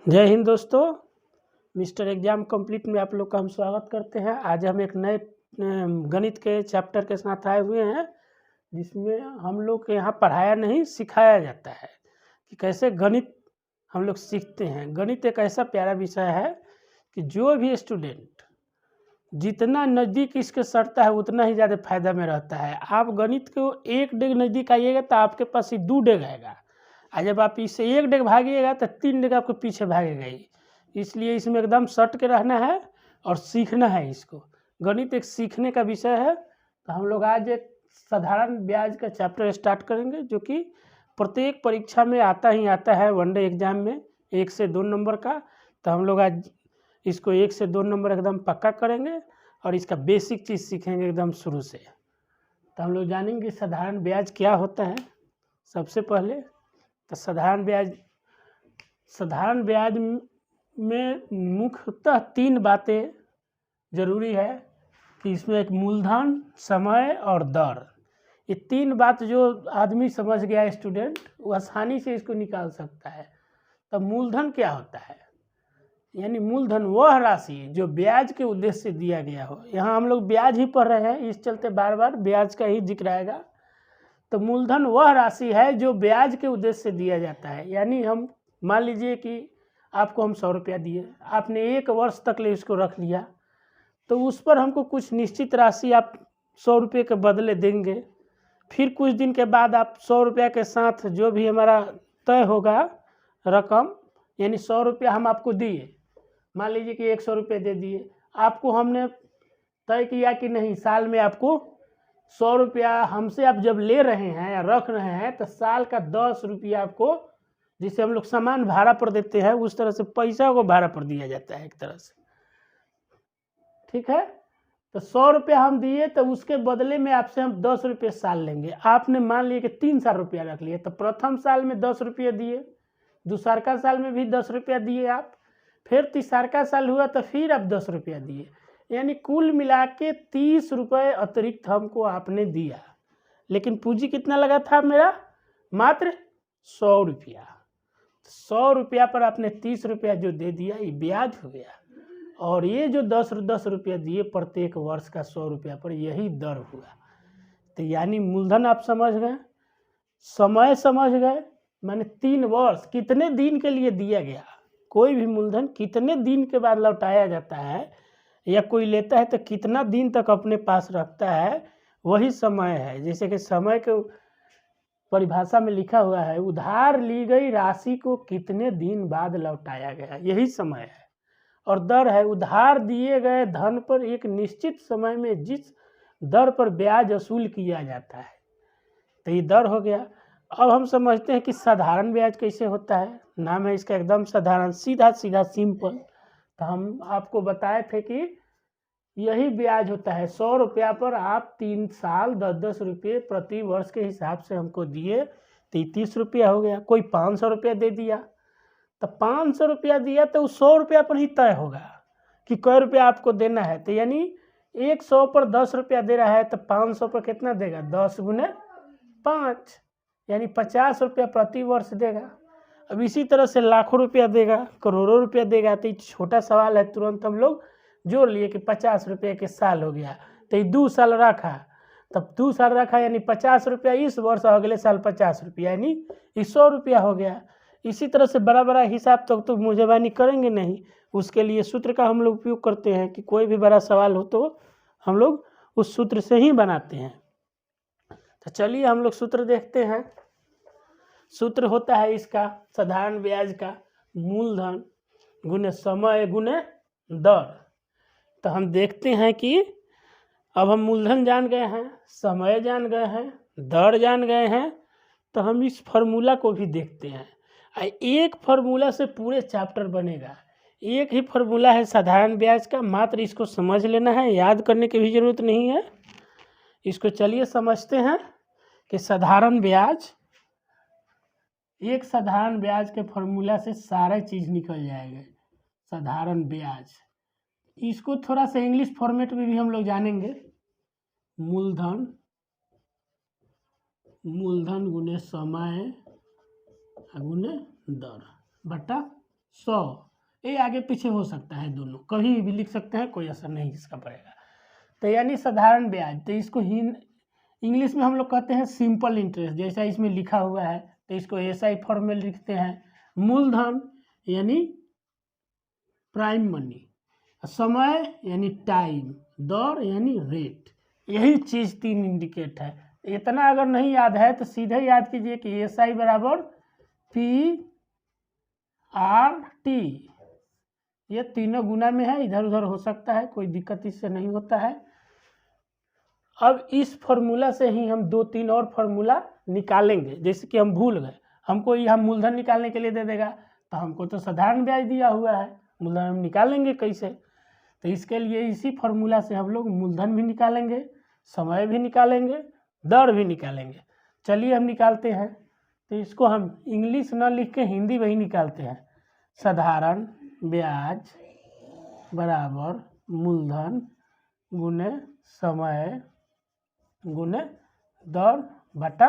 जय हिंद दोस्तों। Mister exam complete में आप लोग का हम स्वागत करते हैं। आज हम एक नए गणित के चैप्टर के साथ आए हुए हैं, जिसमें हम लोग के यहाँ पढ़ाया नहीं सिखाया जाता है कि कैसे गणित हम लोग सीखते हैं। गणित एक ऐसा प्यारा विषय है कि जो भी स्टूडेंट जितना नज़दीक इसके सटता है उतना ही ज़्यादा फायदा में रहता है। आप गणित को एक डेग नज़दीक आइएगा तो आपके पास ही 2 डेग आएगा, और जब आप इससे 1 डेग भागिएगा तो 3 डेग आपको पीछे भागेगा ही। इसलिए इसमें एकदम सट के रहना है और सीखना है इसको। गणित एक सीखने का विषय है। तो हम लोग आज एक साधारण ब्याज का चैप्टर स्टार्ट करेंगे, जो कि प्रत्येक परीक्षा में आता ही आता है। वनडे एग्जाम में 1 से 2 नंबर का। तो हम लोग आज इसको 1 से 2 नंबर एकदम पक्का करेंगे और इसका बेसिक चीज़ सीखेंगे एकदम शुरू से। तो हम लोग जानेंगे साधारण ब्याज क्या होता है। सबसे पहले तो साधारण ब्याज में मुख्यतः 3 बातें ज़रूरी है कि इसमें एक मूलधन, समय और दर। ये 3 बात जो आदमी समझ गया स्टूडेंट, वो आसानी से इसको निकाल सकता है। तो मूलधन क्या होता है? यानी मूलधन वह राशि जो ब्याज के उद्देश्य से दिया गया हो। यहाँ हम लोग ब्याज ही पढ़ रहे हैं, इस चलते बार बार ब्याज का ही जिक्र आएगा। तो मूलधन वह राशि है जो ब्याज के उद्देश्य से दिया जाता है। यानी हम मान लीजिए कि आपको हम 100 रुपया दिए, आपने 1 वर्ष तक ले इसको रख लिया, तो उस पर हमको कुछ निश्चित राशि आप 100 रुपये के बदले देंगे। फिर कुछ दिन के बाद आप 100 रुपया के साथ जो भी हमारा तय होगा रकम, यानी 100 रुपया हम आपको दिए, मान लीजिए कि 100 रुपये दे दिए आपको। हमने तय किया कि नहीं, साल में आपको 100 रुपया हमसे आप जब ले रहे हैं या रख रहे हैं, तो साल का 10 रुपया आपको, जिसे हम लोग सामान भाड़ा पर देते हैं, उस तरह से पैसा को भाड़ा पर दिया जाता है एक तरह से। ठीक है। तो 100 रुपया हम दिए, तो उसके बदले में आपसे हम 10 रुपये साल लेंगे। आपने मान लिया कि 3 साल रुपया रख लिए, तो प्रथम साल में 10 रुपये दिए, दूसरा साल में भी 10 रुपया दिए आप, फिर तीसरा साल हुआ तो फिर आप 10 रुपया दिए। यानी कुल मिला के 30 रुपये अतिरिक्त हमको आपने दिया। लेकिन पूंजी कितना लगा था मेरा? मात्र 100 रुपया। 100 रुपया पर आपने 30 रुपया जो दे दिया, ये ब्याज हो गया। और ये जो 10 रुपया दिए प्रत्येक वर्ष का 100 रुपया पर, यही दर हुआ। तो यानी मूलधन आप समझ गए, समय समझ गए, माने 3 वर्ष कितने दिन के लिए दिया गया। कोई भी मूलधन कितने दिन के बाद लौटाया जाता है, या कोई लेता है तो कितना दिन तक अपने पास रखता है, वही समय है। जैसे कि समय के परिभाषा में लिखा हुआ है, उधार ली गई राशि को कितने दिन बाद लौटाया गया, यही समय है। और दर है उधार दिए गए धन पर एक निश्चित समय में जिस दर पर ब्याज वसूल किया जाता है, तो ये दर हो गया। अब हम समझते हैं कि साधारण ब्याज कैसे होता है। नाम है इसका एकदम साधारण, सीधा सीधा सिंपल। तो हम आपको बताए थे कि यही ब्याज होता है। 100 रुपया पर आप 3 साल 10-10 रुपये प्रति वर्ष के हिसाब से हमको दिए, तो 30 रुपया हो गया। कोई 500 रुपया दे दिया, तो 500 रुपया दिया तो 100 रुपया पर ही तय होगा कि कै रुपया आपको देना है। तो यानी 100 पर 10 रुपया दे रहा है, तो 500 पर कितना देगा? 10 गुने 5, यानी 50 रुपया प्रति वर्ष देगा। अब इसी तरह से लाखों रुपया देगा, करोड़ों रुपया देगा। तो छोटा सवाल है, तुरंत हम लोग जोड़ लिए कि 50 रुपये के साल हो गया, तो 2 साल रखा, तब 2 साल रखा यानी 50 रुपया इस वर्ष, और अगले साल 50 रुपया, यानी 100 रुपया हो गया। इसी तरह से बड़ा बड़ा हिसाब तक तो मुझेबानी करेंगे नहीं। उसके लिए सूत्र का हम लोग उपयोग करते हैं कि कोई भी बड़ा सवाल हो तो हम लोग उस सूत्र से ही बनाते हैं। तो चलिए हम लोग सूत्र देखते हैं। सूत्र होता है इसका साधारण ब्याज का, मूलधन गुने समय गुने दर। तो हम देखते हैं कि अब हम मूलधन जान गए हैं, समय जान गए हैं, दर जान गए हैं, तो हम इस फार्मूला को भी देखते हैं। एक फार्मूला से पूरे चैप्टर बनेगा। एक ही फार्मूला है साधारण ब्याज का, मात्र इसको समझ लेना है, याद करने की भी जरूरत नहीं है। इसको चलिए समझते हैं कि साधारण ब्याज, एक साधारण ब्याज के फार्मूला से सारे चीज़ निकल जाएगा। साधारण ब्याज, इसको थोड़ा सा इंग्लिश फॉर्मेट में भी हम लोग जानेंगे। मूलधन गुने समय गुने दर बटा 100, ये आगे पीछे हो सकता है, दोनों कहीं भी लिख सकते हैं, कोई असर नहीं इसका पड़ेगा। तो यानी साधारण ब्याज, तो इसको इंग्लिश में हम लोग कहते हैं सिंपल इंटरेस्ट, जैसा इसमें लिखा हुआ है, तो इसको SI फॉर्म में लिखते हैं। मूलधन यानी प्राइम मनी, समय यानी टाइम, दर यानी रेट, यही चीज़ 3 इंडिकेट है। इतना अगर नहीं याद है तो सीधे याद कीजिए कि SI बराबर PRT, ये तीनों गुना में है, इधर उधर हो सकता है, कोई दिक्कत इससे नहीं होता है। अब इस फॉर्मूला से ही हम 2-3 और फार्मूला निकालेंगे, जैसे कि हम भूल गए, हमको यहाँ मूलधन निकालने के लिए दे देगा, तो हमको तो साधारण ब्याज दिया हुआ है, मूलधन हम निकालेंगे कैसे, तो इसके लिए इसी फार्मूला से हम लोग मूलधन भी निकालेंगे, समय भी निकालेंगे, दर भी निकालेंगे। चलिए हम निकालते हैं। तो इसको हम इंग्लिश न लिख के हिंदी में ही निकालते हैं। साधारण ब्याज बराबर मूलधन गुने समय गुने दर बटा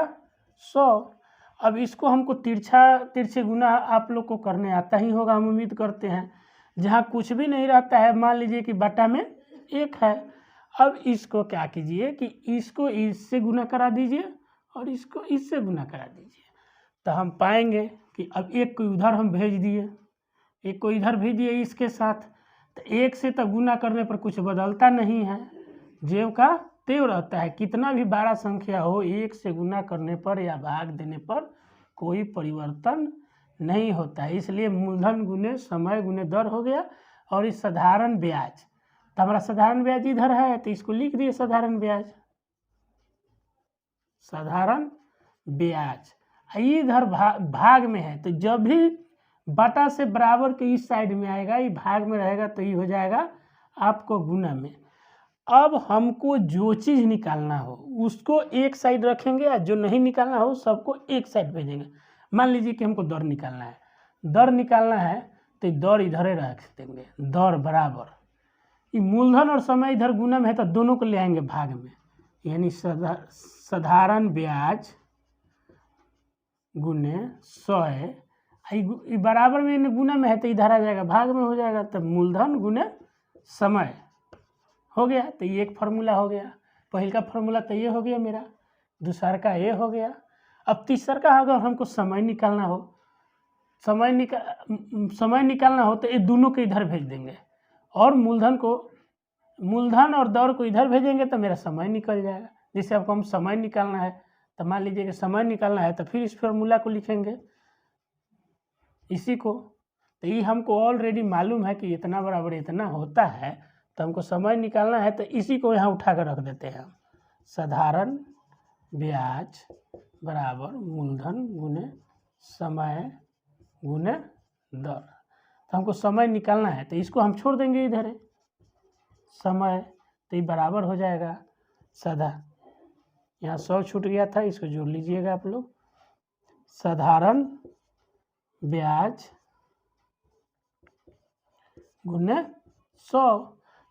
100। अब इसको हमको तिरछे गुना आप लोग को करने आता ही होगा, हम उम्मीद करते हैं। जहाँ कुछ भी नहीं रहता है, मान लीजिए कि बटा में 1 है, अब इसको क्या कीजिए कि इसको इससे गुना करा दीजिए और इसको इससे गुना करा दीजिए, तो हम पाएंगे कि अब 1 को उधर हम भेज दिए, 1 को इधर भेज दिए इसके साथ, तो 1 से तो गुना करने पर कुछ बदलता नहीं है, ज्यों का त्यों रहता है। कितना भी बड़ा संख्या हो, 1 से गुना करने पर या भाग देने पर कोई परिवर्तन नहीं होता है। इसलिए मूलधन गुने समय गुने दर हो गया। और इस साधारण ब्याज, तो हमारा साधारण ब्याज इधर है, तो इसको लिख दिए साधारण ब्याज, साधारण ब्याज इधर भाग में है, तो जब भी बटा से बराबर के इस साइड में आएगा, ये भाग में रहेगा, तो ये हो जाएगा आपको गुना में। अब हमको जो चीज़ निकालना हो उसको एक साइड रखेंगे, और जो नहीं निकालना हो सबको एक साइड भेजेंगे। मान लीजिए कि हमको दर निकालना है, तो दर इधर रख देंगे, दर बराबर ये मूलधन और समय इधर गुना में है, तो दोनों को ले आएंगे भाग में, यानी साधारण ब्याज गुने 100, ये बराबर में गुना में है, तो इधर आ जाएगा, भाग में हो जाएगा, तो मूलधन गुने समय हो गया। तो ये एक फार्मूला हो गया, पहले का फार्मूला तो ये हो गया मेरा, दूसरा का ये हो गया। अब तीसरा का अगर हमको समय निकालना हो, समय निकालना हो, तो ये दोनों को इधर भेज देंगे, और मूलधन और दर को इधर भेजेंगे, तो मेरा समय निकल जाएगा। जैसे आपको हम समय निकालना है, तो मान लीजिए कि समय निकालना है, तो फिर इस फार्मूला को लिखेंगे इसी को, तो ये हमको ऑलरेडी मालूम है कि इतना बराबर इतना होता है, तो हमको समय निकालना है, तो इसी को यहाँ उठा कर रख देते हैं हम। साधारण ब्याज बराबर मूलधन गुने समय गुने दर, तो हमको समय निकालना है, तो इसको हम छोड़ देंगे इधर है समय, तो ये बराबर हो जाएगा यहाँ 100 छूट गया था, इसको जोड़ लीजिएगा आप लोग। साधारण ब्याज गुने 100,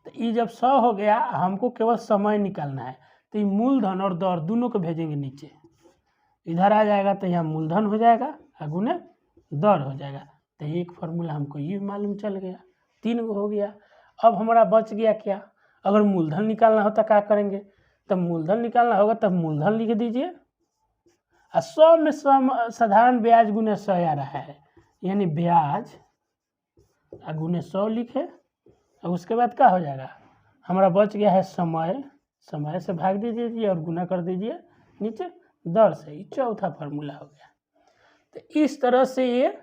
तो ये जब 100 हो गया, हमको केवल समय निकालना है, तो ये मूलधन और दर दोनों को भेजेंगे नीचे, इधर आ जाएगा, तो यहाँ मूलधन हो जाएगा और गुने दर हो जाएगा। तो एक फार्मूला हमको ये मालूम चल गया, 3 गो हो गया। अब हमारा बच गया क्या, अगर मूलधन निकालना होता क्या करेंगे, तब मूलधन निकालना होगा, तब मूलधन लिख दीजिए, और 100 में साधारण ब्याज गुने 100 आ रहा है, यानी ब्याज गुने 100 लिखे, और उसके बाद क्या हो जाएगा, हमारा बच गया है समय से भाग दीजिए और गुना कर दीजिए नीचे दर से, ही चौथा फार्मूला हो गया। तो इस तरह से ये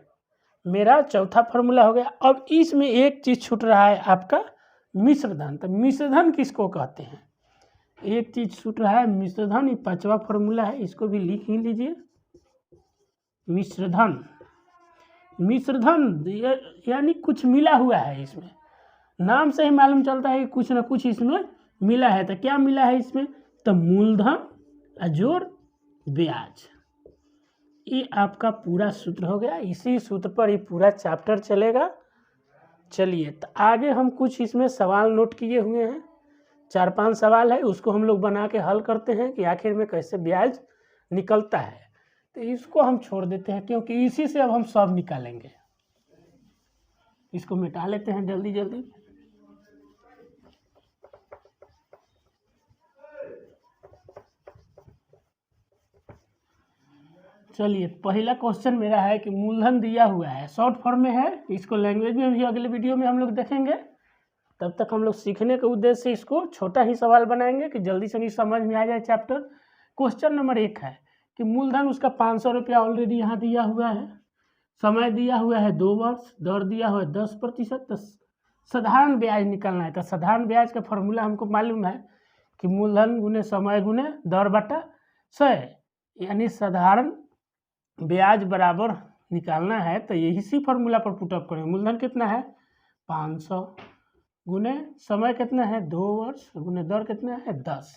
मेरा चौथा फार्मूला हो गया। अब इसमें एक चीज़ छूट रहा है आपका मिश्रधन, तो मिश्रधन किसको कहते हैं, एक चीज़ छूट रहा है मिश्रधन, ये 5वां फार्मूला है, इसको भी लिख ही लीजिए। मिश्रधन यानी कुछ मिला हुआ है, इसमें नाम से ही मालूम चलता है कि कुछ ना कुछ इसमें मिला है। तो क्या मिला है इसमें, तो मूलधन जोड़ ब्याज, ये आपका पूरा सूत्र हो गया। इसी सूत्र पर ये पूरा चैप्टर चलेगा। चलिए, तो आगे हम कुछ इसमें सवाल नोट किए हुए हैं, 4-5 सवाल है, उसको हम लोग बना के हल करते हैं कि आखिर में कैसे ब्याज निकलता है। तो इसको हम छोड़ देते हैं, क्योंकि इसी से अब हम सब निकालेंगे। इसको मिटा लेते हैं जल्दी जल्दी। चलिए, पहला क्वेश्चन मेरा है कि मूलधन दिया हुआ है, शॉर्ट फॉर्म में है, इसको लैंग्वेज में भी अगले वीडियो में हम लोग देखेंगे। तब तक हम लोग सीखने के उद्देश्य से इसको छोटा ही सवाल बनाएंगे कि जल्दी से भी समझ में आ जाए चैप्टर। क्वेश्चन नंबर 1 है कि मूलधन उसका 500 रुपया ऑलरेडी यहाँ दिया हुआ है, समय दिया हुआ है 2 वर्ष, दर दिया हुआ है 10%। तो साधारण ब्याज निकालना है। तो साधारण ब्याज का फॉर्मूला हमको मालूम है कि मूलधन गुने समय गुने दर बटा 100, यानी साधारण ब्याज बराबर निकालना है तो यही इसी फॉर्मूला पर पुटअप करेंगे। मूलधन कितना है 500 गुने समय कितना है 2 वर्ष गुने दर कितना है 10,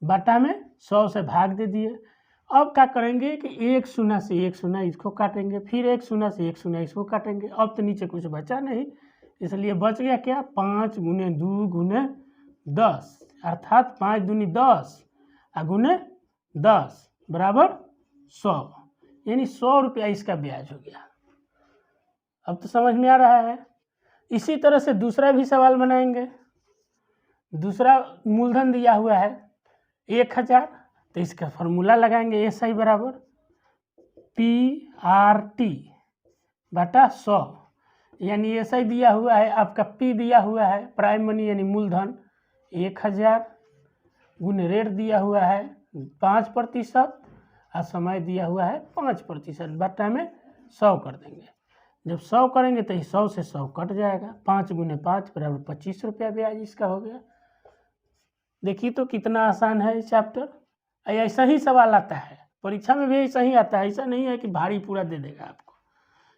बटा में 100 से भाग दे दिए। अब क्या करेंगे कि 1 शून्य से 1 शून्य इसको काटेंगे, फिर 1 शून्य से 1 शून्य इसको काटेंगे। अब तो नीचे कुछ बचा नहीं, इसलिए बच गया क्या 5 गुने 2 गुने 10, अर्थात 5 दूनी 10 गुने 10 बराबर 100, यानी 100 रुपया इसका ब्याज हो गया। अब तो समझ में आ रहा है। इसी तरह से दूसरा भी सवाल बनाएंगे। दूसरा मूलधन दिया हुआ है 1000, तो इसका फॉर्मूला लगाएंगे SI बराबर PRT बटा 100, यानी SI दिया हुआ है, आपका P दिया हुआ है प्राइम मनी यानी मूलधन 1000 गुने रेट दिया हुआ है 5% और समय दिया हुआ है 5%, बटा में 100 कर देंगे। जब 100 करेंगे तो 100 से 100 कट जाएगा, 5 गुने 5 बराबर 25 रुपया ब्याज इसका हो गया। देखिए तो कितना आसान है ये चैप्टर। ऐसा ही सवाल आता है परीक्षा में भी, ऐसा ही आता है, ऐसा नहीं है कि भारी पूरा दे देगा आपको।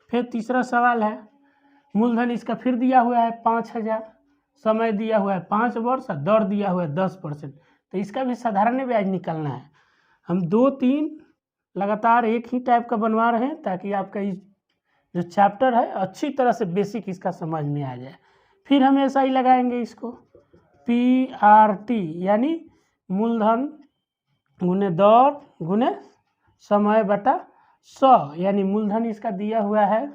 फिर तीसरा सवाल है, मूलधन इसका फिर दिया हुआ है 5000, समय दिया हुआ है 5 वर्ष और दर दिया हुआ है 10%। तो इसका भी साधारण ब्याज निकालना है। हम 2-3 लगातार एक ही टाइप का बनवा रहे हैं ताकि आपका जो चैप्टर है अच्छी तरह से बेसिक इसका समझ में आ जाए। फिर हम ऐसा ही लगाएंगे इसको PRT यानी मूलधन गुने दर गुने समय बटा 100, यानी मूलधन इसका दिया हुआ है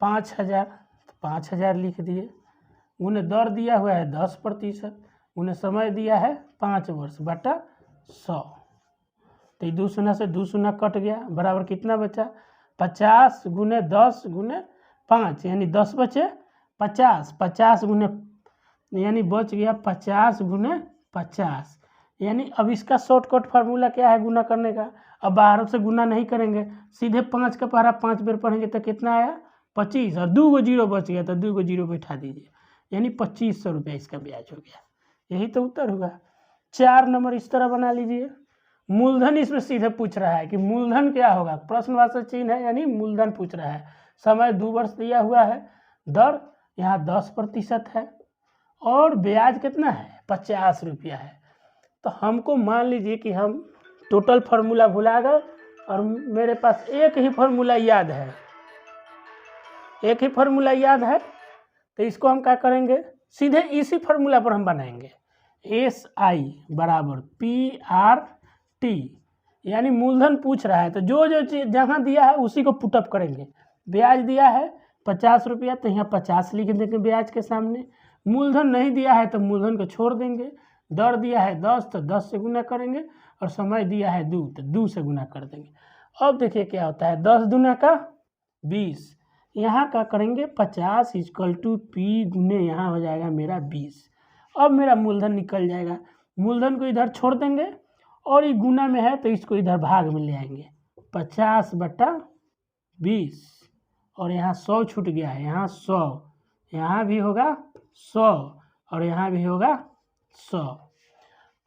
5000, 5000 लिख दिए, गुने दर दिया हुआ है 10%, गुने समय दिया है 5 वर्ष बटा 100। तो 2 शून्य से 2 शून्य कट गया, बराबर कितना बचा 50 गुने 10 गुने 5, यानी 10 बचे 50, 50 गुने यानी बच गया 50 गुने 50, यानी अब इसका शॉर्टकट फार्मूला क्या है गुना करने का। अब 12 से गुना नहीं करेंगे, सीधे 5 का पहरा 5 बार पढ़ेंगे तो कितना आया 25, और 2 गो जीरो बच गया तो 2 गो जीरो बैठा दीजिए, यानी 2500 रुपया इसका ब्याज हो गया। यही तो उत्तर हुआ। 4 नंबर इस तरह बना लीजिए। मूलधन इसमें सीधे पूछ रहा है कि मूलधन क्या होगा, प्रश्नवाचक चिन्ह है, यानी मूलधन पूछ रहा है। समय 2 वर्ष दिया हुआ है, दर यहाँ 10% है और ब्याज कितना है 50 रुपया है। तो हमको मान लीजिए कि हम टोटल फार्मूला भुला गए और मेरे पास एक ही फार्मूला याद है, एक ही फार्मूला याद है, तो इसको हम क्या करेंगे सीधे इसी फार्मूला पर हम बनाएंगे। SI बराबर PRT, यानी मूलधन पूछ रहा है तो जो जो चीज जहाँ दिया है उसी को पुटअप करेंगे। ब्याज दिया है 50 रुपया तो यहाँ 50 लिख देंगे ब्याज के सामने। मूलधन नहीं दिया है तो मूलधन को छोड़ देंगे। दर दिया है 10 तो 10 से गुना करेंगे और समय दिया है 2 तो 2 से गुना कर देंगे। अब देखिए क्या होता है 10 दूना का 20, यहाँ का करेंगे 50 = P गुने यहाँ हो जाएगा मेरा 20। अब मेरा मूलधन निकल जाएगा, मूलधन को इधर छोड़ देंगे और ये गुना में है तो इसको इधर भाग में ले आएंगे 50 बटा 20 और यहाँ 100 छूट गया है, यहाँ 100, यहाँ भी होगा 100 और यहाँ भी होगा 100।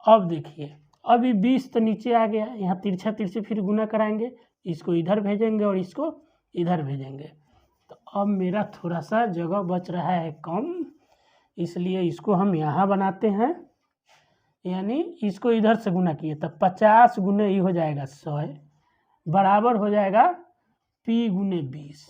अब देखिए अब ये 20 तो नीचे आ गया, यहाँ तिरछा तिरछे फिर गुना कराएंगे, इसको इधर भेजेंगे और इसको इधर भेजेंगे। तो अब मेरा थोड़ा सा जगह बच रहा है कम, इसलिए इसको हम यहाँ बनाते हैं, यानी इसको इधर से गुना किए तब 50 गुने ये हो जाएगा 100 बराबर हो जाएगा P गुने 20।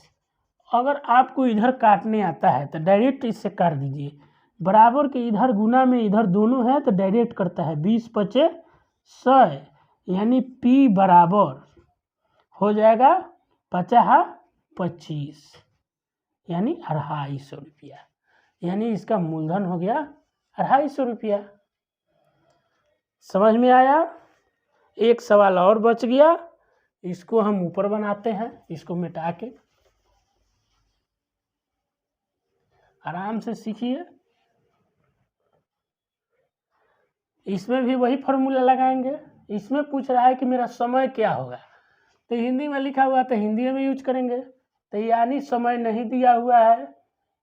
अगर आपको इधर काटने आता है तो डायरेक्ट इससे काट दीजिए, बराबर के इधर गुना में इधर दोनों है तो डायरेक्ट करता है 20 × 5 = 100, यानी P बराबर हो जाएगा 50 × 25, यानी 250 रुपया, यानी इसका मूलधन हो गया 250 रुपया। समझ में आया? एक सवाल और बच गया, इसको हम ऊपर बनाते हैं, इसको मिटा के आराम से सीखिए। इसमें भी वही फॉर्मूला लगाएंगे। इसमें पूछ रहा है कि मेरा समय क्या होगा, तो हिंदी में लिखा हुआ तो हिंदी में यूज करेंगे। तो यानी समय नहीं दिया हुआ है,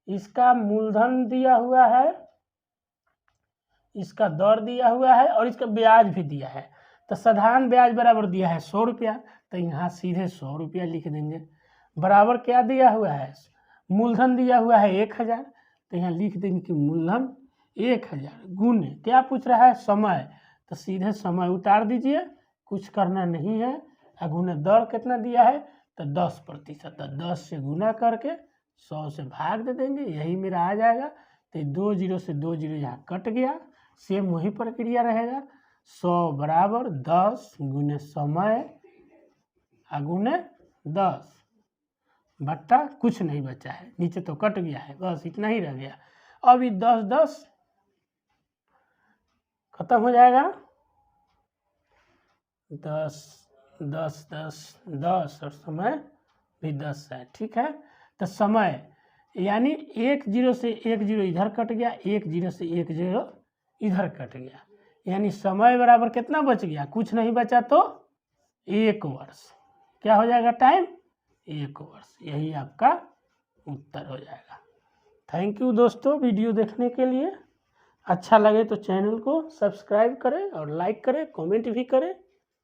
इसका मूलधन दिया हुआ है, इसका दर दिया हुआ है और इसका ब्याज भी दिया है। तो साधारण ब्याज बराबर दिया है 100 रुपया, तो यहाँ सीधे 100 रुपया लिख देंगे। बराबर क्या दिया हुआ है, मूलधन दिया हुआ है 1000, तो यहाँ लिख देंगे कि मूलधन 1000 गुने क्या पूछ रहा है, समय, तो सीधे समय उतार दीजिए, कुछ करना नहीं है। गुने दर कितना दिया है, तो 10%, तो 10 से गुना करके 100 से भाग दे देंगे, यही मेरा आ जाएगा। तो 2 जीरो से 2 जीरो यहाँ कट गया, सेम वही प्रक्रिया रहेगा। 100 बराबर 10 गुने समय गुने 10 बट्टा कुछ नहीं बचा है, नीचे तो कट गया है, बस इतना ही रह गया। अब ये 10 खत्म हो जाएगा, 10 और समय भी 10 है, ठीक है। तो समय यानी 1 जीरो से 1 जीरो इधर कट गया, 1 जीरो से 1 जीरो इधर कट गया, यानी समय बराबर कितना बच गया, कुछ नहीं बचा, तो 1 वर्ष। क्या हो जाएगा टाइम, 1 वर्ष। यही आपका उत्तर हो जाएगा। थैंक यू दोस्तों वीडियो देखने के लिए। अच्छा लगे तो चैनल को सब्सक्राइब करें और लाइक करें, कमेंट भी करें।